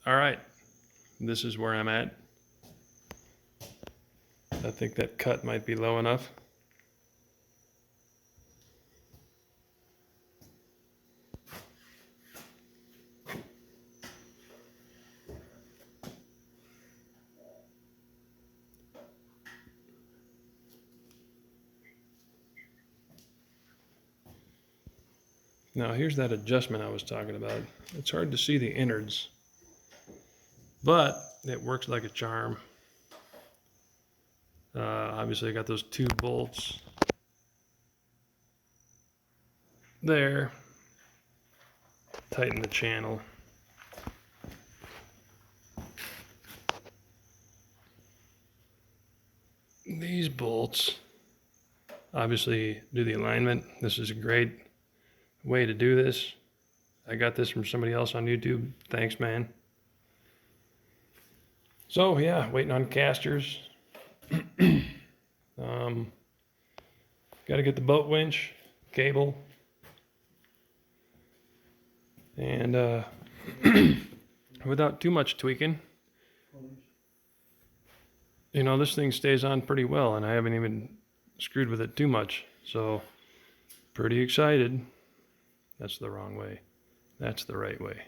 All right, this is where I'm at. I think that cut might be low enough. Now here's that adjustment I was talking about. It's hard to see the innards, but it works like a charm. Obviously I got those 2 bolts there. Tighten the channel. These bolts obviously do the alignment. This is a great way to do this. I got this from somebody else on YouTube. Thanks, man. So yeah, waiting on casters. Got to get the boat winch, cable, and without too much tweaking, you know, this thing stays on pretty well, and I haven't even screwed with it too much. So pretty excited. That's the wrong way. That's the right way.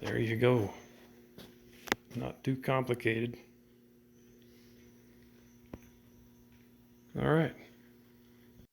There you go. Not too complicated.